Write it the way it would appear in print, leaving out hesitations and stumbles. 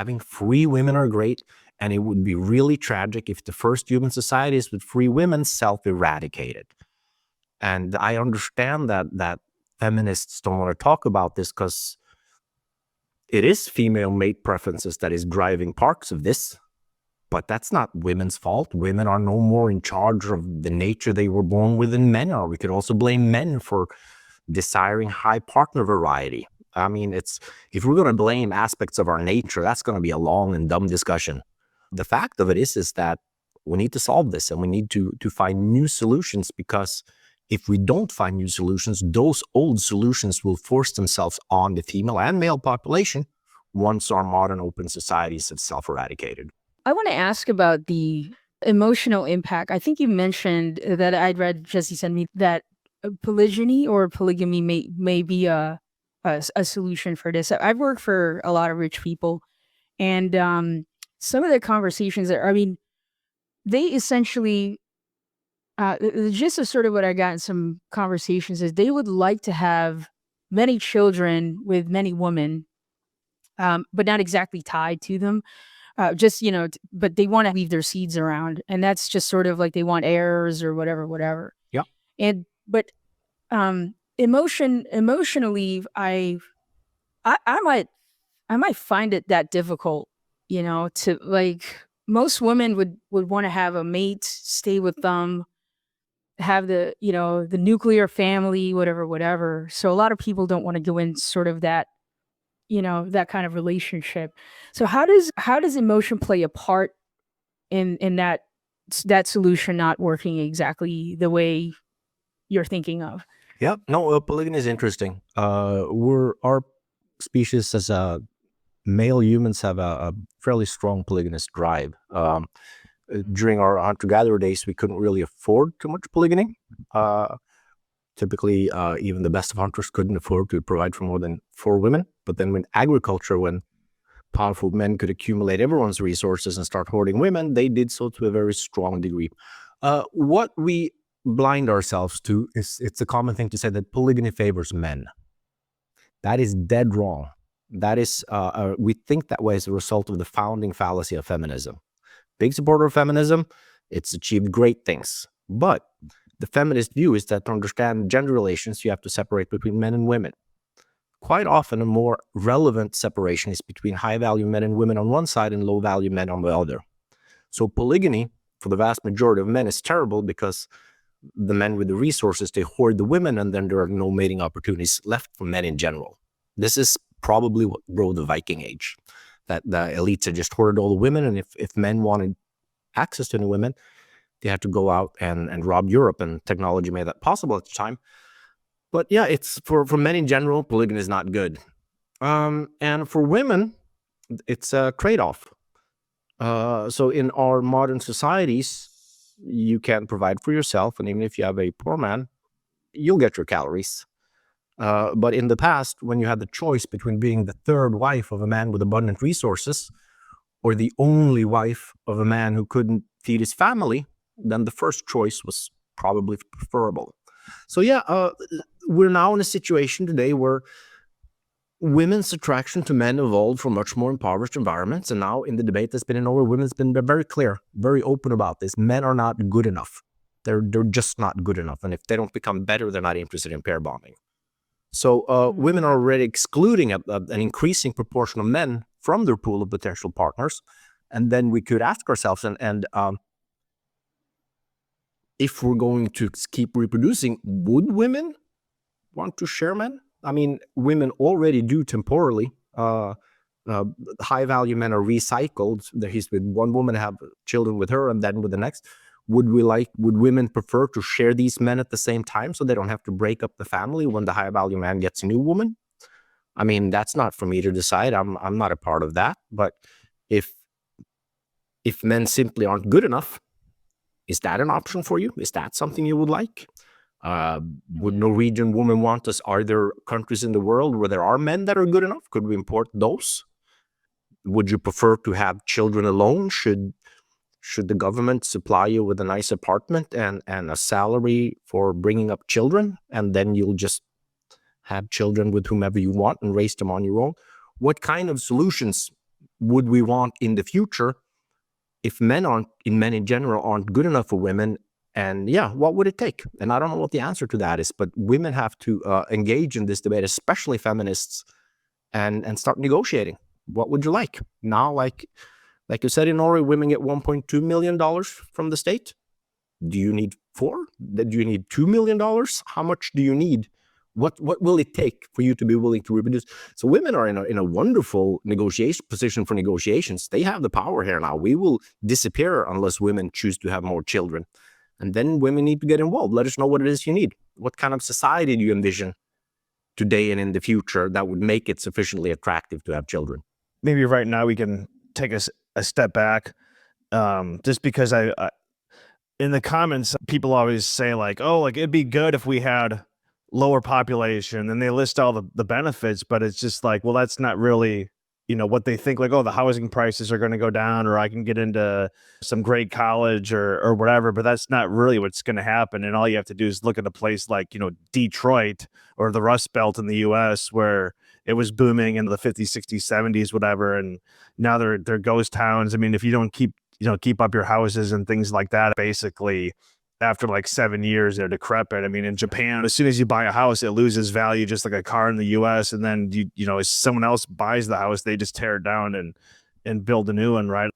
having free women are great, and it would be really tragic if the first human societies with free women self-eradicated. And I understand that feminists don't want to talk about this because it is female mate preferences that is driving parts of this, but that's not women's fault. Women are no more in charge of the nature they were born with than men are. We could also blame men for desiring high partner variety. I mean, if we're going to blame aspects of our nature, that's going to be a long and dumb discussion. The fact of it is that we need to solve this, and we need to find new solutions, because if we don't find new solutions, those old solutions will force themselves on the female and male population once our modern open societies have self-eradicated. I want to ask about the emotional impact. I think you mentioned that I'd read, Jesse sent me, that polygyny or polygamy may be a solution for this. I've worked for a lot of rich people, and some of the conversations they essentially, the gist of sort of what I got in some conversations is they would like to have many children with many women, but not exactly tied to them. But they want to leave their seeds around, and that's just sort of like they want heirs or whatever. Yeah. But emotionally, I might find it that difficult, to like, most women would want to have a mate, stay with them, have the nuclear family, whatever. So a lot of people don't want to go in sort of that, that kind of relationship. So how does emotion play a part in that solution not working exactly the way you're thinking of? Yeah, no, polygamy is interesting. Our species as male humans have a fairly strong polygamous drive. During our hunter-gatherer days, we couldn't really afford too much polygamy. Typically, even the best of hunters couldn't afford to provide for more than 4 women. But then when agriculture, when powerful men could accumulate everyone's resources and start hoarding women, they did so to a very strong degree. What we blind ourselves to is, it's a common thing to say that polygamy favors men. That is dead wrong. That is, we think that way as a result of the founding fallacy of feminism. Big supporter of feminism, it's achieved great things. But the feminist view is that to understand gender relations, you have to separate between men and women. Quite often, a more relevant separation is between high-value men and women on one side and low-value men on the other. So polygamy, for the vast majority of men, is terrible because the men with the resources, they hoard the women, and then there are no mating opportunities left for men in general. This is probably what drove the Viking Age, that the elites had just hoarded all the women, and if men wanted access to the women, they had to go out and rob Europe, and technology made that possible at the time. But yeah, it's for men in general, polygamy is not good. And for women, it's a trade-off. So in our modern societies, you can provide for yourself, and even if you have a poor man, you'll get your calories. But in the past, when you had the choice between being the third wife of a man with abundant resources or the only wife of a man who couldn't feed his family, then the first choice was probably preferable. So yeah, we're now in a situation today where women's attraction to men evolved from much more impoverished environments, and now in the debate that's been in over, women's been very clear, very open about this. Men are not good enough. They're just not good enough, and if they don't become better, they're not interested in pair bonding. So women are already excluding an increasing proportion of men from their pool of potential partners, and then we could ask ourselves, and if we're going to keep reproducing, would women want to share men? I mean, women already do temporally. High-value men are recycled. He's with one woman, have children with her, and then with the next. Would women prefer to share these men at the same time so they don't have to break up the family when the high-value man gets a new woman? I mean, that's not for me to decide. I'm not a part of that. But if men simply aren't good enough, is that an option for you? Is that something you would like? Would Norwegian women want us? Are there countries in the world where there are men that are good enough? Could we import those? Would you prefer to have children alone? Should the government supply you with a nice apartment and a salary for bringing up children, and then you'll just have children with whomever you want and raise them on your own? What kind of solutions would we want in the future if men in general aren't good enough for women? And yeah, what would it take? And I don't know what the answer to that is, but women have to engage in this debate, especially feminists, and start negotiating. What would you like? Now, like you said, in Norway, women get $1.2 million from the state. Do you need 4? Do you need $2 million? How much do you need? What will it take for you to be willing to reproduce? So women are in a wonderful negotiation position for negotiations. They have the power here now. We will disappear unless women choose to have more children. And then women need to get involved. Let us know what it is you need. What kind of society do you envision today and in the future that would make it sufficiently attractive to have children? Maybe right now we can take a step back, just because I in the comments, people always say like, oh, like it'd be good if we had lower population, and they list all the benefits, but it's just like, well, that's not really, what they think, like, oh, the housing prices are going to go down, or I can get into some great college or whatever, but that's not really what's going to happen. And all you have to do is look at a place like, Detroit or the Rust Belt in the US, where it was booming in the 50s, 60s, 70s, whatever. And now they're ghost towns. I mean, if you don't keep up your houses and things like that, basically after like 7 years, they're decrepit. I mean, in Japan, as soon as you buy a house, it loses value, just like a car in the US. And then, as someone else buys the house, they just tear it down and build a new one, right?